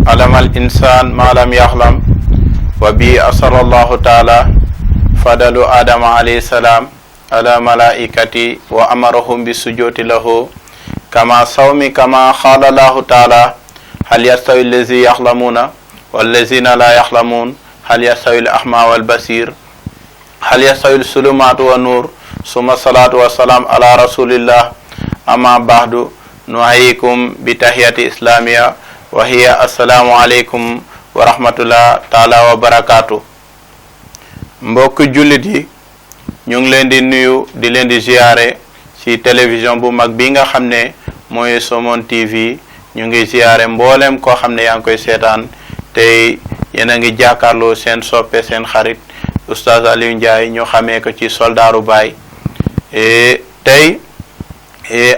علم الإنسان ما لم يعلم وبه أسر الله تعالى فضل آدم عليه السلام على ملائكته وأمرهم بالسجود له كما صوم كما قال الله تعالى هل يستوي الذين يعلمون والذين لا يعلمون هل يستوي الأعمى والبصير هل يستوي الظلمات والنور ثم الصلاة والسلام على رسول الله أما بعد نحييكم بتحية إسلامية وهي السلام عليكم wa rahmatullah taala wa barakaatu. mbokk jullit yi ñu ngi leen di nuyu di leen di ziyaare ci télévision bu mag bi nga xam ne mooy Somone TV. ñu ngi ziyaare mboolem koo xam ne yaa ngi koy seetaan tey yéen a ngi jàkkaarloo seen soppe seen xarit Oustaz Aliou Ndiaye ñu xamee ko ci Soldaaru Baay. tey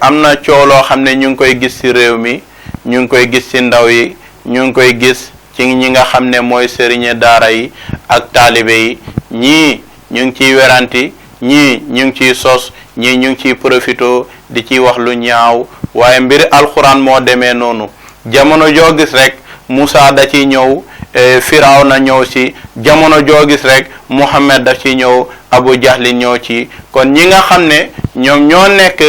am na coow loo xam ne ñu ngi koy gis ci réew mi, ñu ngi koy gis ci ndaw yi, ñu ngi koy gis ci ñi nga xam ne mooy sëriñe daara yi ak taalibe yi. ñii ñu ngi ciy weranti, ñii ñu ngi ciy sos, ñii ñu ngi ciy profito di ci wax lu ñaaw, waaye mbiri alxuraan moo demee noonu. jamono joo gis rek Musaa da ci ñëw, Firawna ñëw ci, jamono joo gis rek Muhammad da ci ñëw, Abu Jahlin ñëw ci. kon ñi nga xam ne ñoom ñoo nekk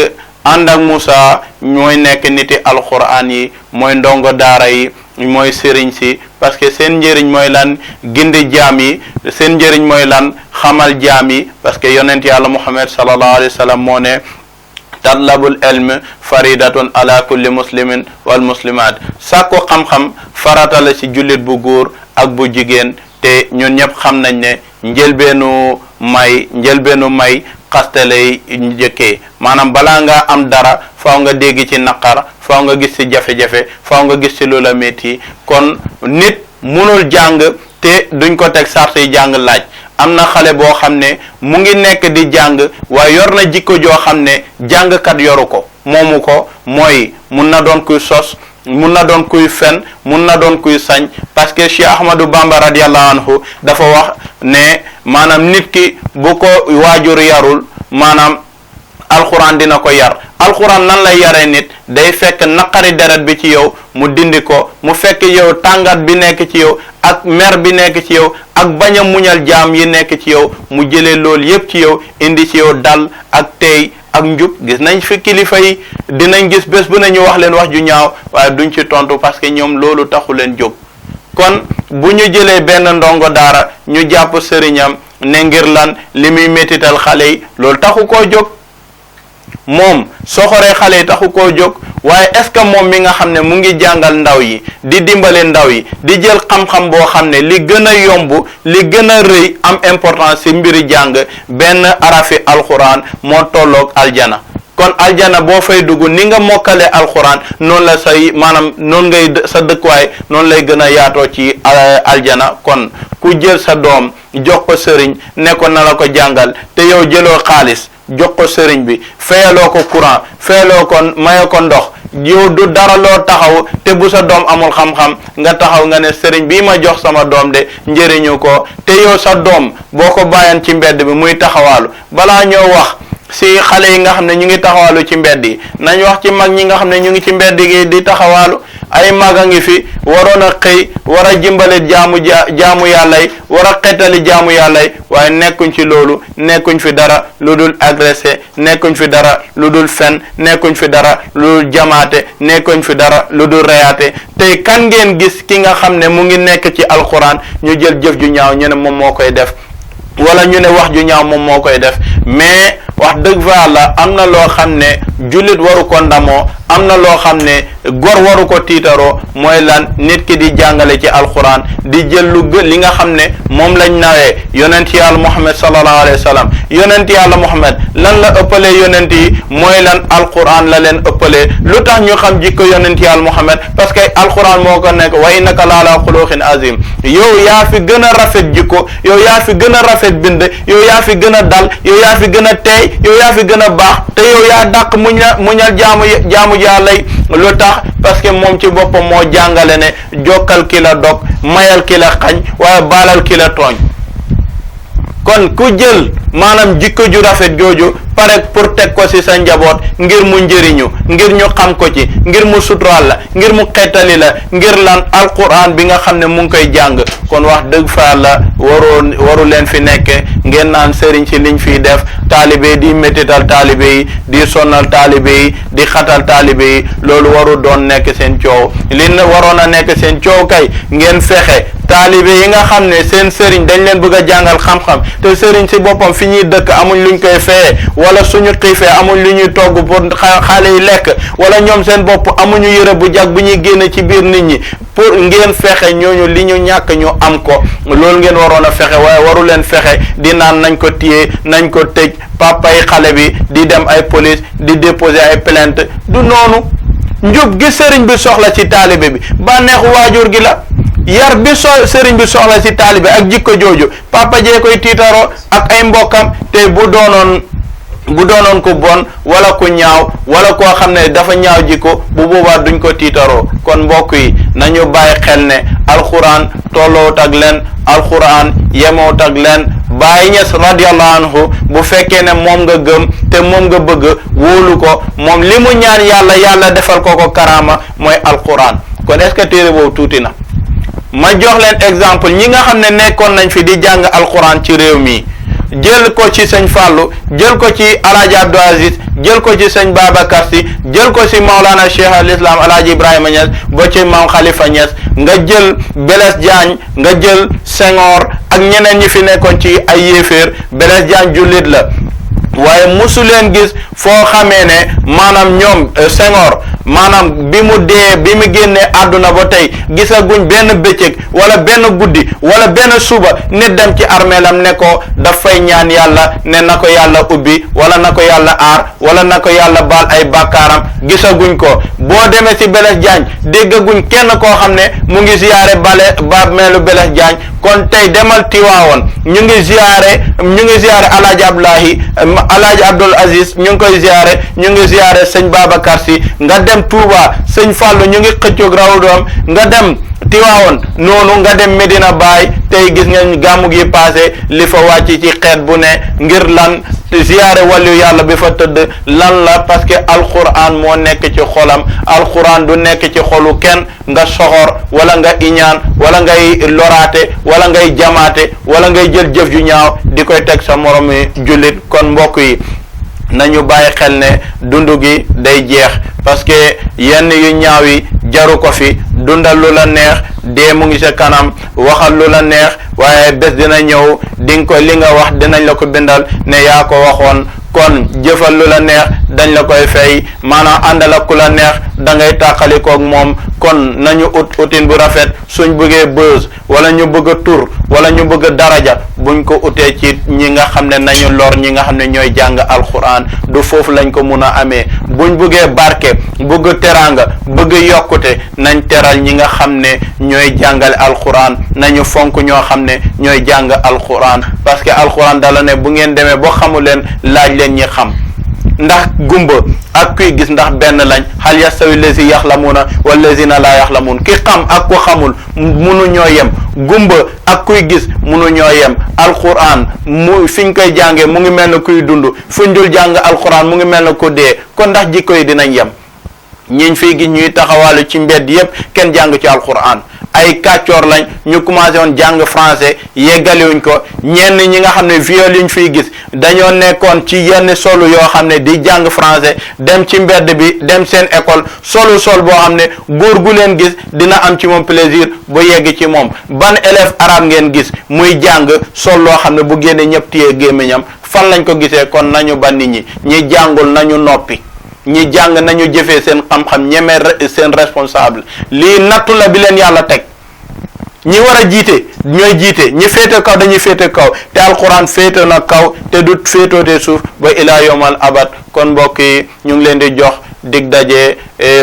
ànd ak Musaa ñooy nekk niti alxuraan yi, mooy ndongo daara yi, mooy sëriñ si, parce que seen njëriñ mooy lan gindi jaam yi, seen njëriñ mooy lan xamal jaam yi, parce que yonent yàlla Muhammad sallallahu alayhi wa sallam moo ne tatlabul ilm faridatun ala kulli muslimin wal muslimat. sàkku xam-xam farata la ci jullit bu góor ak bu jigéen. te ñun ñëpp xam nañ ne njëlbeenu may xaste lay njëkkee. maanaam balaa nga am dara faaw nga dégg ci naqar, faaw nga gis ci jafe-jafe, faaw nga gis ci lu la métti. kon nit munul jàng te duñ ko teg sart yi jàng laaj. am na xale boo xam ne mu ngi nekk di jàng waaye yor na jikko joo xam ne jàngkat yoru ko, moomu ko. mooy mun na doon kuy sos, mun na doon kuy fen, mun na doon kuy sañ, parce que Cheikh Ahmadou Bamba radiyallahu anhu dafa wax ne maanaam nit ki bu ko waajur yarul maanaam alxuraan dina ko yar. alxuraan nan lay yaree nit? day fekk naqari deret bi ci yow mu dindi ko, mu fekk yow tàngat bi nekk ci yow ak mer bi nekk ci yow ak bañ a muñal jaam yi nekk ci yow, mu jëlee loolu yépp ci yow indi ci yow dal ak tey ak njub. gis nañ fi kilifa yi dinañ gis bés bu ne ñu wax leen wax ju ñaaw waaye duñ ci tontu parce que ñoom loolu taxu leen jóg. kon bu ñu jëlee benn ndongo daara ñu jàpp sëriñam ne ngir lan li muy métital xale yi, loolu taxu koo jóg. moom soxoree xale yi taxu koo jóg. waaye est-ce que moom mi nga xam ne mu ngi jàngal ndaw yi, di dimbale ndaw yi, di jël xam-xam boo xam ne li gën a yomb, li gën a rëy am importance ci mbiri jàng, benn arafi alxuraan moo tolloog aljana. kon aljana boo fay dugg ni nga mokkale alxuraan noonu la say maanaam noonu ngay sa dëkkuwaay noonu lay gën a yaatoo ci aljana. kon ku jël sa doom jox ko sëriñ ne ko na la ko jàngal te yow jëloo xaalis jox ko sëriñ bi, fayaloo ko courant, fayaloo ko maye ko ndox, yow du dara loo taxaw te bu sa doom amul xam-xam nga taxaw nga ne sëriñ bii ma jox sama doom de njëriñu ko. te yow sa doom boo ko bàyyan ci mbedd bi muy taxawaalu, balaa ñoo wax si xale yi nga xam ne ñu ngi taxawaalu ci mbedd yi, nañ wax ci mag ñi nga xam ne ñu ngi ci mbedd gi di taxawaalu. ay mag a ngi fi waroon a xëy war a jimbale jaamu yàlla yi, war a xettali jaamu yàlla yi, waaye nekkuñ ci loolu, nekkuñ fi dara lu dul agressé, nekkuñ fi dara lu dul fen, nekkuñ fi dara lu dul jamaate, nekkuñ fi dara lu dul reyaate. tey kan ngeen gis ki nga xam ne mu ngi nekk ci alxuraan ñu jël jëf ju ñaaw ñu ne moom moo koy def, wala ñu ne wax ju ñaaw moom moo koy def? mais wax dëgg fa Yàlla am na loo xam ne jullit waru ko ndamoo, am na loo xam ne gor waru ko tiitaroo. mooy lan? nit ki di jàngale ci alxuraan, di jël li nga xam ne moom lañ nawee yonent yàlla Muhammad sallallahu alayhi wa sallam. yonent yàlla Muhammad lan la ëppalee yonent yi? mooy lan? alxuraan la leen ëppalee. lu tax ñu xam jikko yonent yàlla Muhammad? parce que alxuraan moo ko nekk wa innaka la ala xuluqin azim. yow yaa fi gën a rafet jikko, yow yaa fi gën a rafet bind, yow yaa fi gën a dal, yow yaa fi gën a teey, kay yow yaa fi gën a baax te yow yaa dàq muñal jaamu yàlla yi lu tax parce que moom ci boppam moo jàngale ne jokkal ki la dog mayal ki la xañ waaye baalal ki la tooñ. kon ku jël maanaam jikko ju rafet jooju pare pour teg ko ci sa njaboot ngir mu njëriñu ngir ñu xam ko ci ngir mu suturaal la ngir mu xettali la ngir lan alquran bi nga xam ne mu ngi koy jàng kon wax dëgg fa la waru leen fi nekke ngeen naan sëriñ ci liñ fiy def taalibe di métital taalibe yi di sonnal taalibe yi di xatal taalibe yi loolu waru doon nekk seen coow li waroon a nekk seen coow kay ngeen fexe taalibe yi nga xam ne seen sëriñ dañ leen bëgg a jàngal xam-xam te sëriñ si boppam fi ñuy dëkk amuñ luñ koy feye wala suñu xiifee amuñ lu ñuy togg pour xale yi lekk wala ñoom seen bopp amuñu yëre bu jag bu ñuy génne ci biir nit ñi pour ngeen fexe ñooñu li ñu ñàkk ñu am ko loolu ngeen waroon a fexe waaye waru leen fexe di naan nañ ko téye nañ ko tëj papay xale bi di dem ay police di déposer ay plainte du noonu njub gi sëriñ bi soxla ci taalibe bi bànneexu waajur gi la yar bi sëriñ bi soxla ci taalibe ak jikko jooju papa jee koy tiitaroo ak ay mbokkam te bu doonoon ko bon wala ku ñaaw wala koo xam ne dafa ñaaw jikko bu boobaa duñ ko tiitaroo kon mbokk yi nañu bàyyi xel ne alquran tolloowut ak leen alquran yemoowut ak leen Baay Ñas radiyallahu anhu bu fekkee ne moom nga gëm te moom nga bëgg wóolu ko moom li mu ñaan yàlla defal ko karaama mooy alquran kon est-ce que téere boobu tuuti na ma jox leen exemple ñi nga xam ne nekkoon nañ fi di jàng alquran ci réew mi jël ko ci sëñ Fallou jël ko ci alaaji Abdou Aziz jël ko ci sëñ Babacar Sy jël ko ci Maulana Cheikh al Islam alaaji Ibrahima Niass ba ci Maam Khalifa Niass nga jël Blaise Diagne nga jël Senghor ak ñeneen ñi fi nekkoon ci ay yéeféer Blaise Diagne jullit la waaye musu leen gis foo xamee ne maanaam ñoom Senghor maanaam bi mu génnee àdduna ba tey gisaguñ benn bëccëg wala benn guddi wala benn suba nit dem ci armeelam ne ko dafay ñaan yàlla ne na ko yàlla ubbi wala na ko yàlla aar wala na ko yàlla baal ay bàkkaaram gisaguñ ko boo demee ci Blaise Diagne déggaguñ kenn koo xam ne mu ngi ziyaare bàmmeelu Blaise Diagne kon tey demal Tiwaawoon ñu ngi ziyaare alaaji Abdul Aziz ñu ngi koy ziyaare ñu ngi ziyaare sëñ Babacar Sy nga dem Touba sëñ Fallou ñu ngi xëccoog rawdoom nga dem Tiwaawoon noonu nga dem Medina Baye tey gis nga gàmmu gi passé li fa wàcc ci xeet bu ne ngir lan ziyaare wàllu yàlla bi fa tëdd lan la parce que alquran moo nekk ci xolam alquran du nekk ci xolu kenn nga soxor wala nga iñaan wala ngay loraate wala ngay jamaate wala ngay jël jëf ju ñaaw di koy teg sa moromi jullit kon mbokk yi nañu bàyyi xel ne dund gi day jeex parce que yenn yu ñaaw yi jaru ko fi dundal lu la neex dee mu ngi sa kanam waxal lu la neex waaye bés dina ñëw dinga ko li nga wax dinañ la ko bindal ne yaa ko waxoon kon jëfal lu la neex dañ la koy fay maanaam àndal ak ku la neex da ngay tàqalikoog moom kon nañu utin bu rafet suñ bëggee buzz wala ñu bëgg a tur wala ñu bëgg a daraja buñ ko utee ci ñi nga xam ne nañu lor ñi nga xam ne ñooy jàng alquran du foofu lañ ko mun a amee buñ bëggee barke bëgg teraanga bëgg yokkute nañ teral ñi nga xam ne ñooy jàngale alquran nañu fonk ñoo xam ne ñooy jàng alquran parce que alquran dala ne bu ngeen demee boo xamu leen laaj leen ñi xam ndax gumba ak kuy gis ndax benn lañ hal yastawi lazi yaxlamuuna wallazina laa yaxlamuun ki xam ak ku xamul munu ñoo yem gumba ak kuy gis munu ñoo yem alquran mu fiñ koy jàngee mu ngi mel ne kuy dund fuñ dul jàng alquran mu ngi mel ne ku dee kon ndax jikko yi dinañ yem ñiñ fiy gis ñuy taxawaalu ci mbedd yépp kenn jàng ci alquran ay kàccoor lañ ñu commencé woon jàng français yeggaliwuñ ko ñenn ñi nga xam ne viol yuñ fiy gis dañoo nekkoon ci yenn solu yoo xam ne di jàng français dem ci mbedd bi dem seen école sol boo xam ne góor gu leen gis dina am ci moom plaisir bu yegg ci moom ban élève arabe ngeen gis muy jàng sol loo xam ne bu génne ñëpp téye gémmiñam fan lañ ko gisee kon nañu ba nit ñi jàngul nañu noppi ñi jàng nañu jëfee seen xam-xam ñeme seen responsable lii nattu la bi leen yàlla teg ñi war a jiite ñooy jiite ñi féete kaw dañuy féete kaw te alquran féete na kaw te du féetoote suuf ba ilaa yawmal abad kon mbokk yi ñu ngi leen di jox dig daje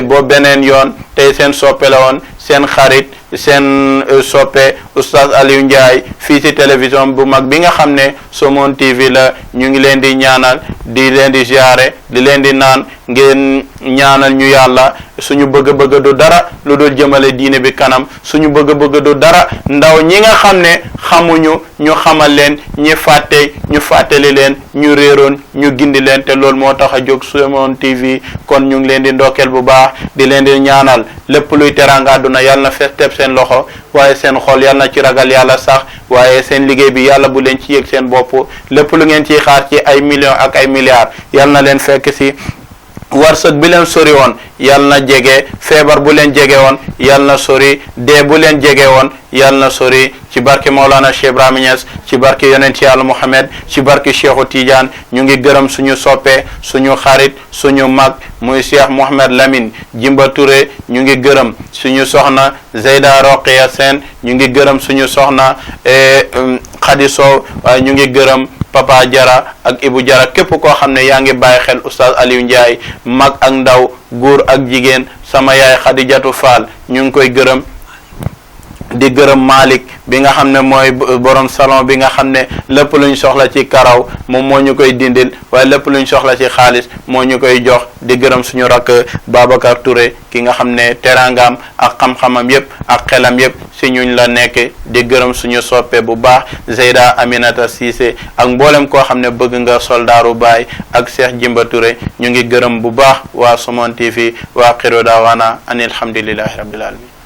boo beneen yoon tey seen soppe la woon seen xarit seen soppe Oustaz Aliou Ndiaye fii ci télévision bu mag bi nga xam ne Somone TV la ñu ngi leen di ñaanal di leen di ziare di leen di naan ngeen ñaanal ñu yàlla suñu bëgg-bëgg du dara lu dul jëmale diine bi kanam suñu bëgg-bëgg du dara ndaw ñi nga xam ne xamuñu ñu xamal leen ñi fàtte ñu fàttali leen ñu réeroon ñu gindi leen te loolu moo tax a jóg Somone TV kon ñu ngi leen di ndokkeel bu baax di leen di ñaanal lépp luy teraanga àdduna yàlla na fees teb seen loxo waaye seen xol yàlla na ci ragal yàlla sax waaye seen liggéey bi yàlla bu leen ci yëg seen bopp lépp lu ngeen ciy xaar ci ay millions ak ay milliards yàlla na leen fekk si warsëg bi leen sori woon yàlla na jege feebar bu leen jege woon yàlla na sori dee bu leen jege woon yàlla na sori ci barke Maulana Cheikh Ibrahima Niass ci barke yonent yàlla Muhammad ci barke Cheikhu Tidiane ñu ngi gërëm suñu soppe suñu xarit suñu mag muy Cheikh Mohamed Lamine Jimba Touré ñu ngi gërëm suñu soxna Zeyda Roqiya Sène ñu ngi gërëm suñu soxna Khady Sow waaye ñu ngi gërëm Papa Jara ak Ibu Jara képp koo xam ne yaa ngi bàyyi xel Oustaz Aliou Ndiaye mag ak ndaw góor ak jigéen sama yaay Khadijatu Fall ñu ngi koy gërëm di gërëm Malick bi nga xam ne mooy borom salon bi nga xam ne lépp luñ soxla ci karaw moom moo ñu koy dindil waaye lépp luñ soxla ci xaalis moo ñu koy jox di gërëm suñu rakk Babacar Touré ki nga xam ne teraangaam ak xam-xamam yépp ak xelam yépp si ñuñ la nekk di gërëm suñu soppe bu baax Zeyda Aminata Cissé ak mboolem koo xam ne bëgg nga soldaaru baay ak Cheikh Jimba Touré ñu ngi gërëm bu baax waa Somone TV waa xiru daawaana an alhamdulillahi rabbil alamin